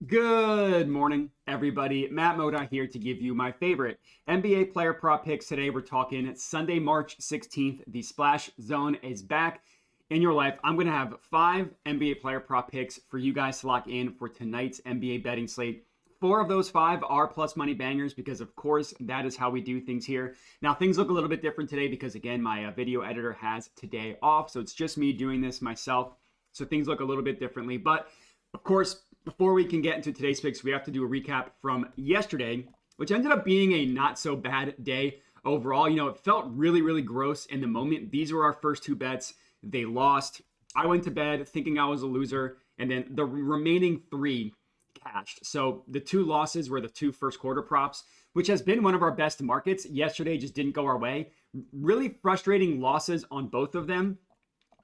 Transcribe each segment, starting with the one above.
Good morning, everybody. Matt Moda here to give you my favorite NBA player prop picks. Today we're talking Sunday, March 16th. The Splash Zone is back in your life. I'm going to have 5 NBA player prop picks for you guys to lock in for tonight's NBA betting slate. 4 of those 5 are plus money bangers because, of course, that is how we do things here. Now, things look a little bit different today because, again, my video editor has today off. So it's just me doing this myself. So things look a little bit differently. But, of course, before we can get into today's picks, we have to do a recap from yesterday, which ended up being a not so bad day overall. You know, it felt really, really gross in the moment. These were our first 2 bets. They lost. I went to bed thinking I was a loser, and then the remaining 3 cashed. So the 2 losses were the 2 first quarter props, which has been one of our best markets. Yesterday just didn't go our way. Really frustrating losses on both of them.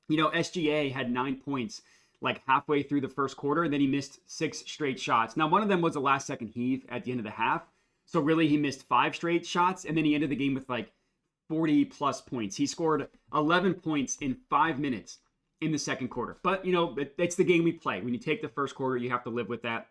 You know, SGA had 9 points like halfway through the first quarter, and then he missed 6 straight shots. Now, one of them was a last second heave at the end of the half. So really he missed 5 straight shots, and then he ended the game with like 40 plus points. He scored 11 points in 5 minutes in the second quarter. But, you know, it's the game we play. When you take the first quarter, you have to live with that.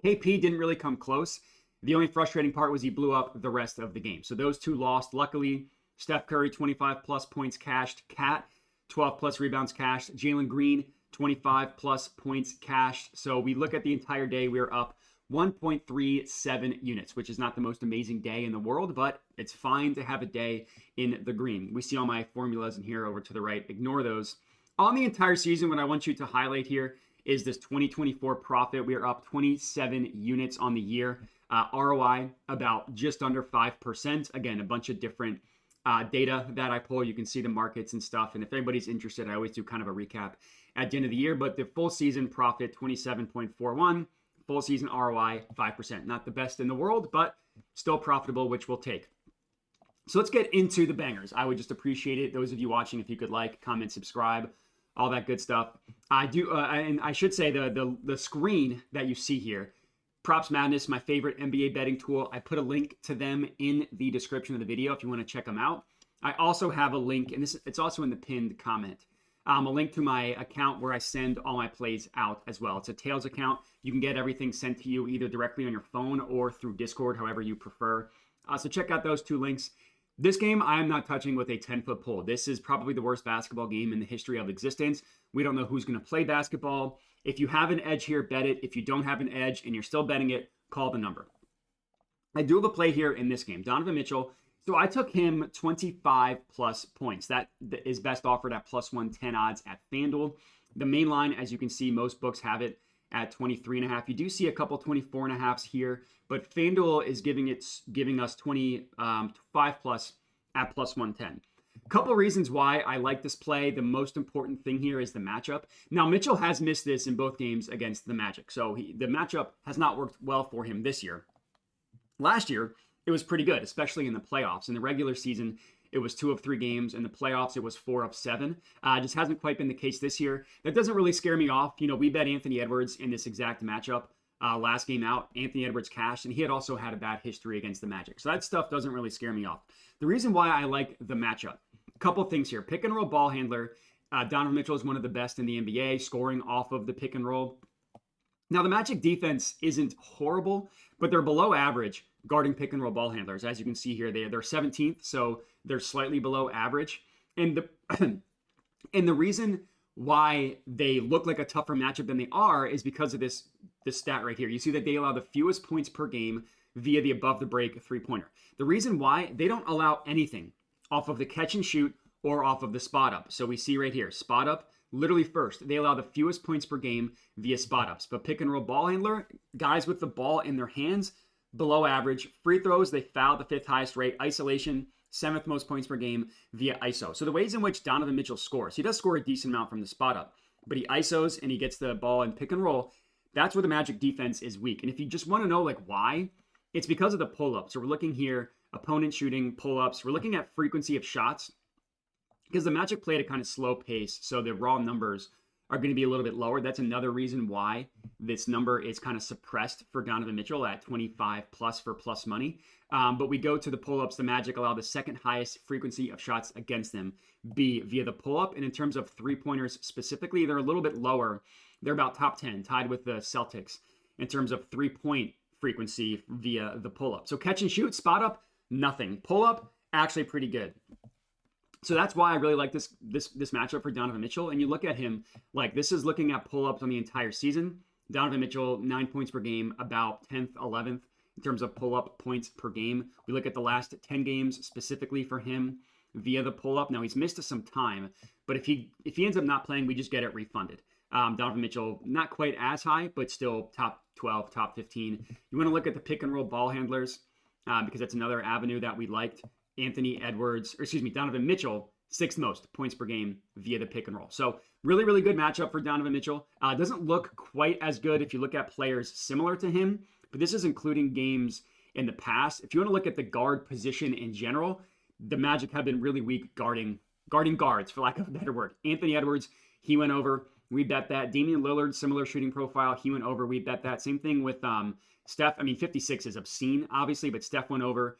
KP didn't really come close. The only frustrating part was he blew up the rest of the game. So those 2 lost. Luckily, Steph Curry, 25 plus points cashed. Cat, 12 plus rebounds cashed. Jalen Green, 25 plus points cashed. So we look at the entire day, we're up 1.37 units, which is not the most amazing day in the world, but it's fine to have a day in the green. We see all my formulas in here over to the right. Ignore those. On the entire season, what I want you to highlight here is this 2024 profit. We are up 27 units on the year. ROI about just under 5%. Again, a bunch of different data that I pull. You can see the markets and stuff. And if anybody's interested, I always do kind of a recap at the end of the year. But the full season profit, 27.41. Full season ROI, 5%. Not the best in the world, but still profitable, which we'll take. So let's get into the bangers. I would just appreciate it. Those of you watching, if you could like, comment, subscribe, all that good stuff. I do, and I should say the screen that you see here, Props Madness, my favorite NBA betting tool. I put a link to them in the description of the video if you want to check them out. I also have a link, and it's also in the pinned comment. A link to my account where I send all my plays out as well. It's a Tails account. You can get everything sent to you either directly on your phone or through Discord, however you prefer. So check out those 2 links. This game, I am not touching with a 10-foot pole. This is probably the worst basketball game in the history of existence. We don't know who's going to play basketball. If you have an edge here, bet it. If you don't have an edge and you're still betting it, call the number. I do have a play here in this game. Donovan Mitchell. So I took him 25 plus points. That is best offered at plus 110 odds at FanDuel. The main line, as you can see, most books have it at 23.5. You do see a couple 24.5s here, but FanDuel is giving us 25 plus at plus 110. A couple reasons why I like this play. The most important thing here is the matchup. Now, Mitchell has missed this in both games against the Magic, so the matchup has not worked well for him this year. Last year, it was pretty good, especially in the playoffs. In the regular season, it was 2 of 3 games. In the playoffs, it was 4 of 7. Just hasn't quite been the case this year. That doesn't really scare me off. You know, we bet Anthony Edwards in this exact matchup last game out. Anthony Edwards cashed, and he had also had a bad history against the Magic. So that stuff doesn't really scare me off. The reason why I like the matchup, a couple things here. Pick and roll ball handler. Donovan Mitchell is one of the best in the NBA, scoring off of the pick and roll. Now, the Magic defense isn't horrible, but they're below average guarding pick and roll ball handlers. As you can see here, they're 17th, so they're slightly below average. And the reason why they look like a tougher matchup than they are is because of this stat right here. You see that they allow the fewest points per game via the above the break 3-pointer. The reason why, they don't allow anything off of the catch and shoot or off of the spot up. So we see right here, spot up, literally first. They allow the fewest points per game via spot ups. But pick and roll ball handler, guys with the ball in their hands, below average. Free throws, they foul the 5th highest rate. Isolation, 7th most points per game via ISO. So the ways in which Donovan Mitchell scores, he does score a decent amount from the spot up, but he ISOs and he gets the ball in pick and roll. That's where the Magic defense is weak. And if you just want to know like why, it's because of the pull-ups. So we're looking here, opponent shooting, pull-ups. We're looking at frequency of shots because the Magic play at a kind of slow pace. So the raw numbers are going to be a little bit lower. That's another reason why this number is kind of suppressed for Donovan Mitchell at 25 plus for plus money. But we go to the pull-ups. The Magic allow the second highest frequency of shots against them be via the pull-up. And in terms of three-pointers specifically, they're a little bit lower. They're about top 10, tied with the Celtics in terms of 3-point frequency via the pull-up. So catch and shoot, spot up, nothing. Pull-up, actually pretty good. So that's why I really like this matchup for Donovan Mitchell. And you look at him, like this is looking at pull-ups on the entire season. Donovan Mitchell, 9 points per game, about 10th, 11th in terms of pull-up points per game. We look at the last 10 games specifically for him via the pull-up. Now, he's missed some time, but if he ends up not playing, we just get it refunded. Donovan Mitchell, not quite as high, but still top 12, top 15. You want to look at the pick-and-roll ball handlers because that's another avenue that we liked. Donovan Mitchell, 6th most points per game via the pick and roll. So really, really good matchup for Donovan Mitchell. Doesn't look quite as good if you look at players similar to him, but this is including games in the past. If you want to look at the guard position in general, the Magic have been really weak guarding guards, for lack of a better word. Anthony Edwards, he went over. We bet that. Damian Lillard, similar shooting profile. He went over. We bet that. Same thing with Steph. I mean, 56 is obscene, obviously, but Steph went over.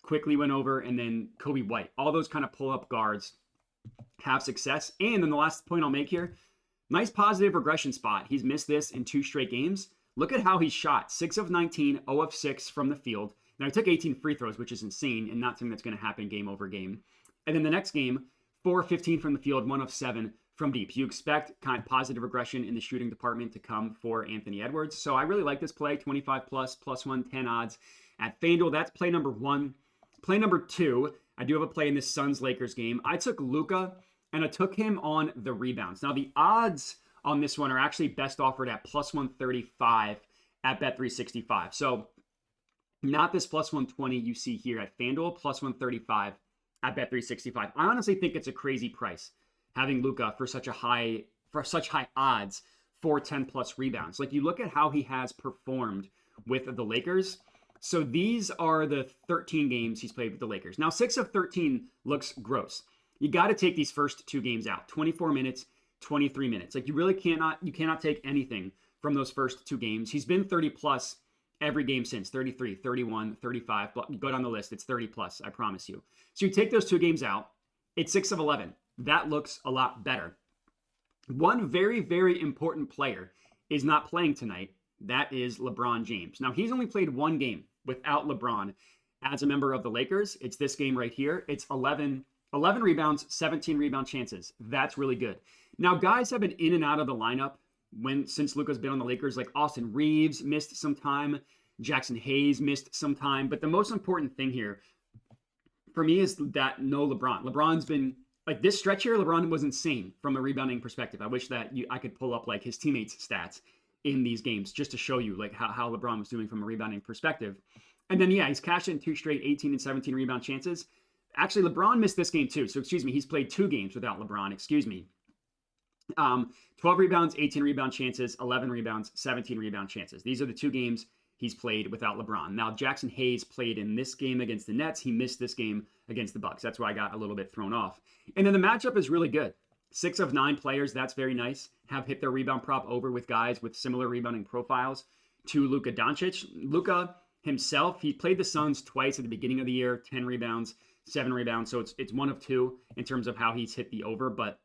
Quickly went over, and then Kobe White. All those kind of pull-up guards have success. And then the last point I'll make here, nice positive regression spot. He's missed this in 2 straight games. Look at how he's shot. 6 of 19, 0 of 6 from the field. Now, he took 18 free throws, which is insane and not something that's going to happen game over game. And then the next game, 4 of 15 from the field, 1 of 7 from deep. You expect kind of positive regression in the shooting department to come for Anthony Edwards. So I really like this play, 25 plus 110 odds at FanDuel. That's play number 1. Play number 2, I do have a play in this Suns-Lakers game. I took Luka, and I took him on the rebounds. Now, the odds on this one are actually best offered at plus 135 at Bet365. So, not this plus 120 you see here at FanDuel, plus 135 at Bet365. I honestly think it's a crazy price, having Luka for such high odds for 10-plus rebounds. Like, you look at how he has performed with the Lakers. So these are the 13 games he's played with the Lakers. Now, 6 of 13 looks gross. You got to take these first 2 games out. 24 minutes, 23 minutes. Like, you really cannot take anything from those first 2 games. He's been 30-plus every game since. 33, 31, 35. You go down the list, it's 30-plus, I promise you. So you take those 2 games out. It's 6 of 11. That looks a lot better. One very, very important player is not playing tonight. That is LeBron James. Now, he's only played 1 game without LeBron as a member of the Lakers. It's this game right here. It's 11 rebounds, 17 rebound chances. That's really good. Now, guys have been in and out of the lineup since Luka's been on the Lakers, like Austin Reeves missed some time, Jackson Hayes missed some time. But the most important thing here for me is that no LeBron. LeBron's been, like this stretch here, LeBron was insane from a rebounding perspective. I wish that I could pull up like his teammates' stats in these games just to show you like how LeBron was doing from a rebounding perspective. And then, yeah, he's cashed in 2 straight 18 and 17 rebound chances. Actually, LeBron missed this game too. So, he's played 2 games without LeBron, 12 rebounds, 18 rebound chances, 11 rebounds, 17 rebound chances. These are the 2 games he's played without LeBron. Now, Jackson Hayes played in this game against the Nets. He missed this game against the Bucks. That's why I got a little bit thrown off. And then the matchup is really good. 6 of 9 players, that's very nice, have hit their rebound prop over with guys with similar rebounding profiles to Luka Doncic. Luka himself, he played the Suns twice at the beginning of the year, 10 rebounds, 7 rebounds. So it's 1 of 2 in terms of how he's hit the over. But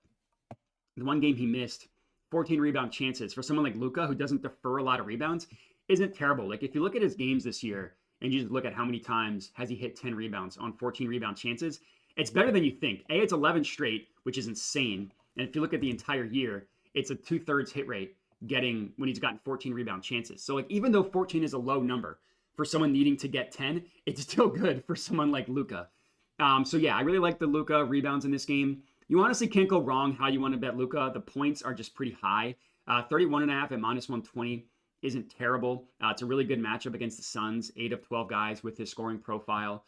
the 1 game he missed, 14 rebound chances. For someone like Luka, who doesn't defer a lot of rebounds, isn't terrible. Like if you look at his games this year and you just look at how many times has he hit 10 rebounds on 14 rebound chances, it's better than you think. It's 11 straight, which is insane. And if you look at the entire year, it's a 2/3 hit rate when he's gotten 14 rebound chances. So like even though 14 is a low number for someone needing to get 10, it's still good for someone like Luka. So yeah, I really like the Luka rebounds in this game. You honestly can't go wrong how you want to bet Luka. The points are just pretty high. 31.5 at minus 120 isn't terrible. It's a really good matchup against the Suns. 8 of 12 guys with his scoring profile.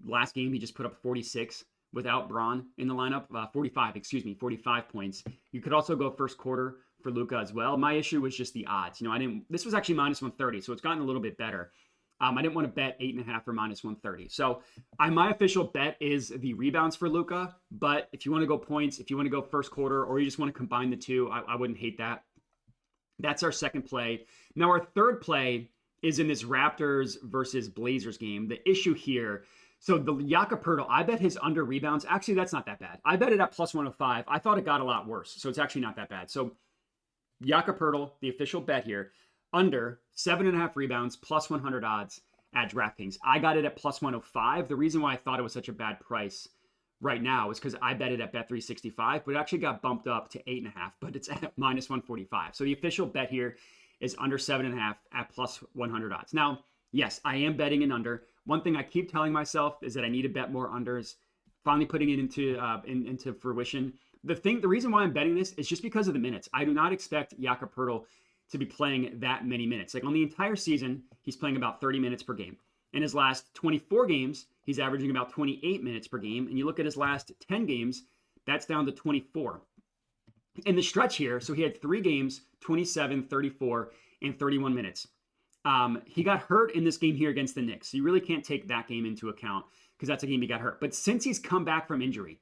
Last game, he just put up 46 without Braun in the lineup. 45 points. You could also go first quarter for Luka as well. My issue was just the odds. This was actually minus 130, so it's gotten a little bit better. I didn't want to bet 8.5 or minus 130. So my official bet is the rebounds for Luka. But if you want to go points, if you want to go first quarter, or you just want to combine the 2, I wouldn't hate that. That's our second play. Now our third play is in this Raptors versus Blazers game. The issue here, so the Jakob Poeltl, I bet his under rebounds. Actually, that's not that bad. I bet it at plus 105. I thought it got a lot worse, so it's actually not that bad. So Jakob Poeltl, the official bet here, under 7.5 rebounds, plus 100 odds at DraftKings. I got it at plus 105. The reason why I thought it was such a bad price right now is because I bet it at Bet365, but it actually got bumped up to 8.5, but it's at minus 145. So the official bet here is under 7.5 at plus 100 odds. Now, yes, I am betting an under. One thing I keep telling myself is that I need to bet more unders. Finally putting it into fruition. The reason why I'm betting this is just because of the minutes. I do not expect Jakob Poeltl to be playing that many minutes. Like on the entire season, he's playing about 30 minutes per game. In his last 24 games, he's averaging about 28 minutes per game. And you look at his last 10 games, that's down to 24. In the stretch here, so he had 3 games, 27, 34, and 31 minutes. He got hurt in this game here against the Knicks. So you really can't take that game into account because that's a game he got hurt. But since he's come back from injury,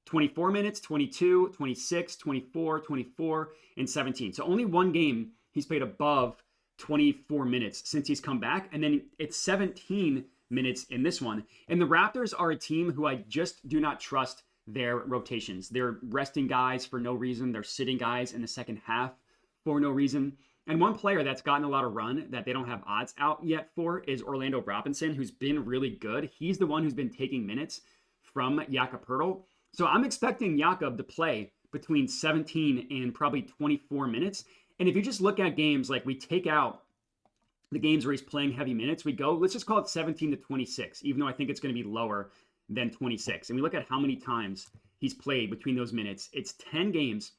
24 minutes, 22, 26, 24, 24, and 17. So only one game he's played above 24 minutes since he's come back. And then it's 17 minutes in this one. And the Raptors are a team who I just do not trust their rotations. They're resting guys for no reason. They're sitting guys in the second half for no reason. And one player that's gotten a lot of run that they don't have odds out yet for is Orlando Robinson, who's been really good. He's the one who's been taking minutes from Jakob Poeltl. So I'm expecting Jakob to play between 17 and probably 24 minutes. And if you just look at games, like we take out the games where he's playing heavy minutes, we go, let's just call it 17 to 26, even though I think it's going to be lower than 26. And we look at how many times he's played between those minutes. It's 10 games,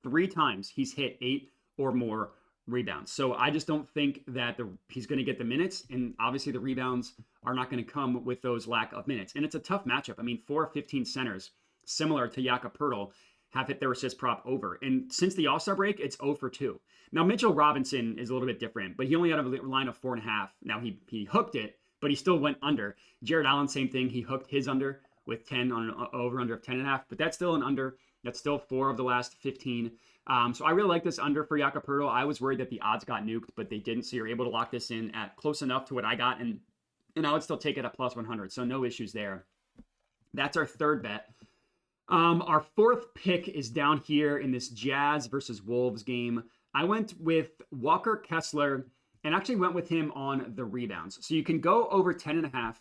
3 times he's hit 8 or more rebounds. So I just don't think that he's going to get the minutes. And obviously the rebounds are not going to come with those lack of minutes. And it's a tough matchup. I mean, 4 of 15 centers, similar to Jakob Poeltl, have hit their assist prop over. And since the All-Star break, it's 0 for 2. Now, Mitchell Robinson is a little bit different, but he only had a line of 4.5. Now, he hooked it, but he still went under. Jared Allen, same thing. He hooked his under with 10 on an over-under of 10.5, but that's still an under. That's still 4 of the last 15. So I really like this under for Jakob Poeltl. I was worried that the odds got nuked, but they didn't. So you're able to lock this in at close enough to what I got, and I would still take it at plus 100. So no issues there. That's our third bet. Our fourth pick is down here in this Jazz versus Wolves game. I went with Walker Kessler and actually went with him on the rebounds. So you can go over 10.5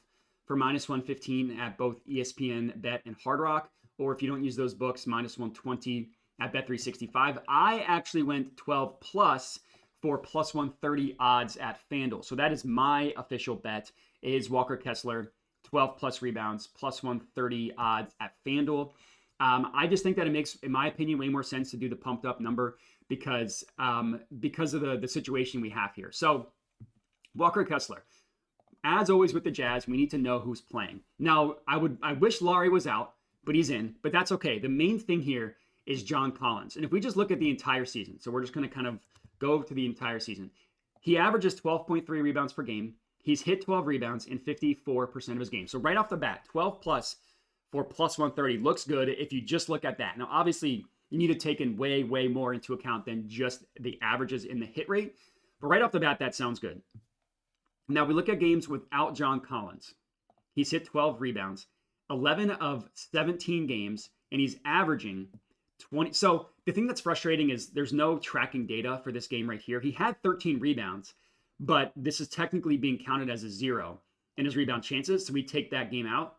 for minus 115 at both ESPN Bet and Hard Rock, or if you don't use those books, minus 120 at Bet365. I actually went 12 plus for plus 130 odds at FanDuel. So that is my official bet, is Walker Kessler, 12 plus rebounds, plus 130 odds at FanDuel. I just think that it makes, in my opinion, way more sense to do the pumped up number because of the situation we have here. So Walker Kessler, as always with the Jazz, we need to know who's playing. Now, I wish Laurie was out, but he's in, but that's okay. The main thing here is John Collins. And if we just look at the entire season, so we're just going to kind of go to the entire season. He averages 12.3 rebounds per game. He's hit 12 rebounds in 54% of his games. So right off the bat, 12 plus for plus 130 looks good if you just look at that. Now, obviously, you need to take in way, way more into account than just the averages in the hit rate. But right off the bat, that sounds good. Now, we look at games without John Collins. He's hit 12 rebounds, 11 of 17 games, and he's averaging 20. So the thing that's frustrating is there's no tracking data for this game right here. He had 13 rebounds, but this is technically being counted as a 0 in his rebound chances. So we take that game out.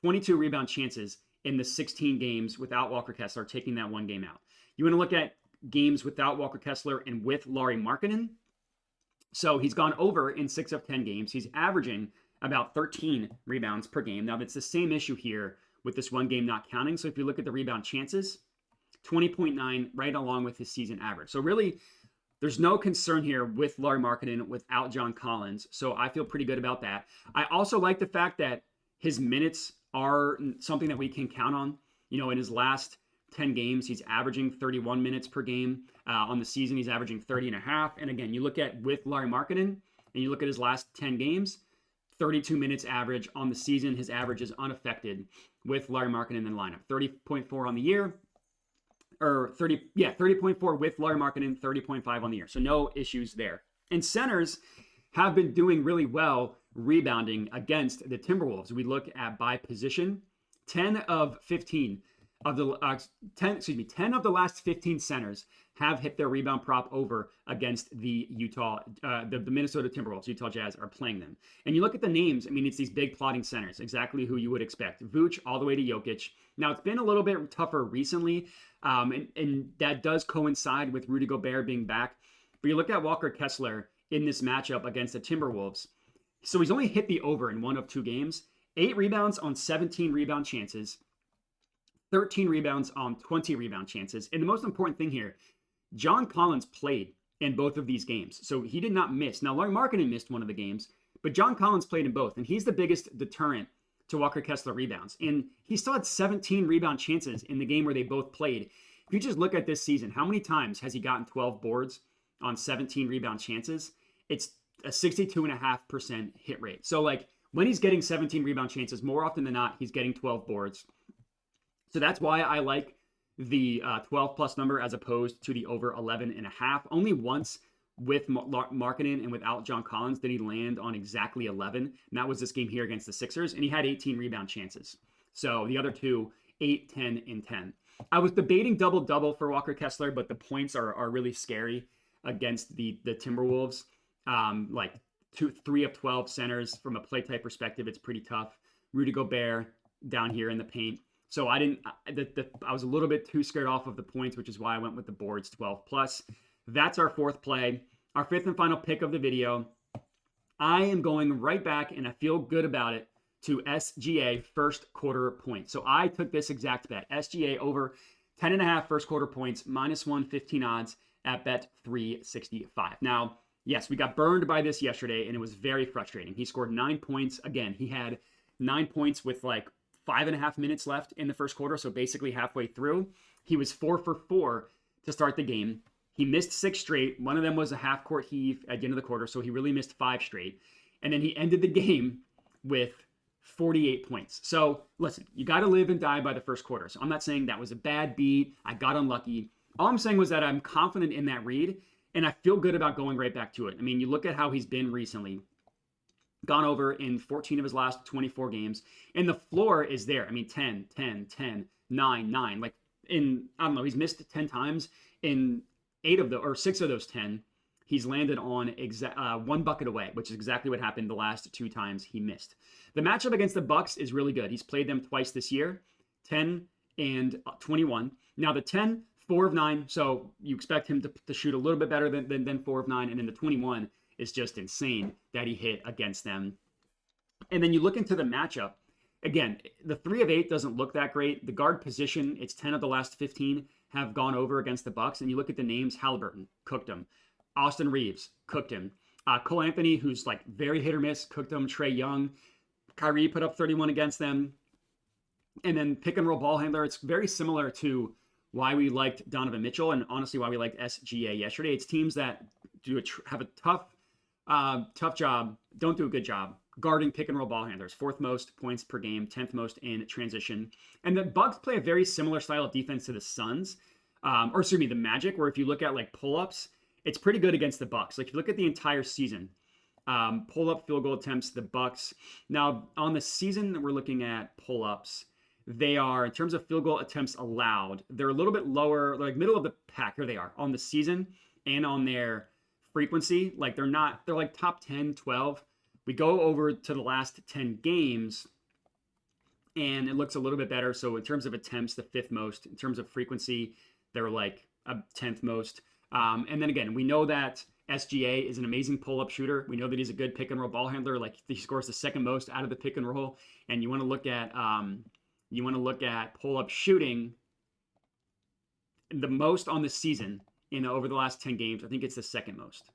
22 rebound chances in the 16 games without Walker Kessler, taking that one game out. You want to look at games without Walker Kessler and with Lauri Markkanen. So he's gone over in 6 of 10 games. He's averaging about 13 rebounds per game. Now, it's the same issue here with this one game not counting. So if you look at the rebound chances, 20.9 right along with his season average. So really, there's no concern here with Lauri Markkanen without John Collins. So I feel pretty good about that. I also like the fact that his minutes are something that we can count on. You know, in his last 10 games, he's averaging 31 minutes per game. On the season, he's averaging 30.5. And again, you look at with Lauri Markkanen, and you look at his last 10 games, 32 minutes average on the season. His average is unaffected with Lauri Markkanen in the lineup. 30.4 on the year, or 30.4 with Lauri Markkanen, 30.5 on the year. So no issues there. And centers have been doing really well rebounding against the Timberwolves. We look at by position, 10 of 15 of the 10 of the last 15 centers have hit their rebound prop over against the Minnesota Timberwolves. Utah Jazz are playing them. And you look at the names, I mean, it's these big plotting centers, exactly who you would expect. Vooch all the way to Jokic. Now, it's been a little bit tougher recently, and that does coincide with Rudy Gobert being back. But you look at Walker Kessler in this matchup against the Timberwolves. So he's only hit the over in 1 of 2 games. 8 rebounds on 17 rebound chances. 13 rebounds on 20 rebound chances. And the most important thing here, John Collins played in both of these games. So he did not miss. Now, Lauri Markkanen missed one of the games, but John Collins played in both. And he's the biggest deterrent to Walker Kessler rebounds. And he still had 17 rebound chances in the game where they both played. If you just look at this season, how many times has he gotten 12 boards on 17 rebound chances? It's a 62.5% hit rate. So like when he's getting 17 rebound chances, more often than not, he's getting 12 boards. So that's why I like the 12 plus number as opposed to the over 11.5. Only once with Markkanen and without John Collins did he land on exactly 11. And that was this game here against the Sixers. And he had 18 rebound chances. So the other two, 8, 10, and 10. I was debating double-double for Walker Kessler, but the points are really scary against the Timberwolves. Like 3 of 12 centers from a play type perspective, it's pretty tough. Rudy Gobert down here in the paint. So I was a little bit too scared off of the points, which is why I went with the boards 12 plus. That's our 4th play. Our 5th and final pick of the video. I am going right back, and I feel good about it, to SGA first quarter points. So I took this exact bet. SGA over 10.5 first quarter points, -115 odds at bet 365. Now, yes, we got burned by this yesterday, and it was very frustrating. He scored 9 points. Again, he had 9 points with like 5.5 minutes left in the first quarter, so basically halfway through. He was 4 for 4 to start the game. He missed 6 straight. One of them was a half-court heave at the end of the quarter, so he really missed 5 straight. And then he ended the game with 48 points. So listen, you got to live and die by the first quarter. So I'm not saying that was a bad beat. I got unlucky. All I'm saying was that I'm confident in that read, and I feel good about going right back to it. I mean, you look at how he's been recently. Gone over in 14 of his last 24 games. And the floor is there. I mean, 10, 10, 10, 9, 9. Like I don't know, he's missed 10 times. In 6 of those 10, he's landed on 1 bucket away, which is exactly what happened the last 2 times he missed. The matchup against the Bucks is really good. He's played them twice this year, 10 and 21. Now the 10, 4 of 9. So you expect him to shoot a little bit better than 4 of 9. And then the 21 is just insane that he hit against them. And then you look into the matchup. Again, the 3 of 8 doesn't look that great. The guard position, it's 10 of the last 15 have gone over against the Bucks. And you look at the names, Halliburton, cooked him. Austin Reeves, cooked him. Cole Anthony, who's like very hit or miss, cooked him. Trae Young. Kyrie put up 31 against them. And then pick and roll ball handler. It's very similar to why we liked Donovan Mitchell and honestly why we liked SGA yesterday. It's teams that have a tough job, don't do a good job guarding pick and roll ball handlers. 4th most points per game, 10th most in transition. And the Bucks play a very similar style of defense to the Suns, the Magic, where if you look at like pull-ups, it's pretty good against the Bucks. Like if you look at the entire season, pull-up field goal attempts, the Bucks. Now on the season, we're looking at pull-ups. They are, in terms of field goal attempts allowed, they're a little bit lower, like middle of the pack. Here they are on the season and on their frequency. Like they're like top 10, 12. We go over to the last 10 games and it looks a little bit better. So in terms of attempts, the 5th most. In terms of frequency, they're like a 10th most. And then again, we know that SGA is an amazing pull-up shooter. We know that he's a good pick and roll ball handler. Like he scores the 2nd most out of the pick and roll. And you want to look at pull-up shooting, the most on the season over the last 10 games. I think it's the 2nd most.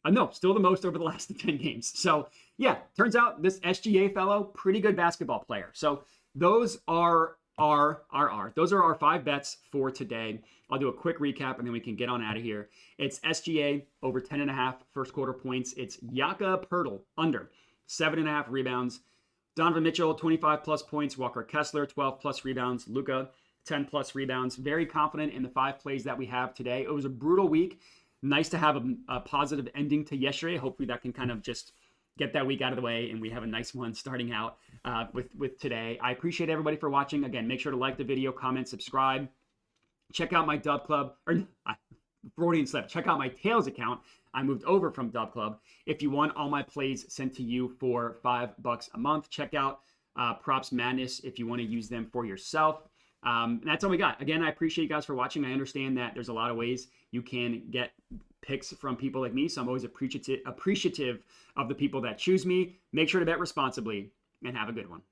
No, still the most over the last 10 games. So yeah, turns out this SGA fellow, pretty good basketball player. So those are our 5 bets for today. I'll do a quick recap and then we can get on out of here. It's SGA over 10.5 first quarter points. It's Jakob Poeltl under 7.5 rebounds. Donovan Mitchell, 25 plus points. Walker Kessler, 12 plus rebounds. Luka, 10 plus rebounds. Very confident in the 5 plays that we have today. It was a brutal week. Nice to have a positive ending to yesterday. Hopefully that can kind of just get that week out of the way, and we have a nice one starting out with today. I appreciate everybody for watching. Again, make sure to like the video, comment, subscribe. Check out my Dub Club, or Freudian slip. Check out my Tails account. I moved over from Dub Club. If you want all my plays sent to you for $5 a month, check out Props Madness if you want to use them for yourself. That's all we got. Again, I appreciate you guys for watching. I understand that there's a lot of ways you can get picks from people like me, so I'm always appreciative of the people that choose me. Make sure to bet responsibly, and have a good one.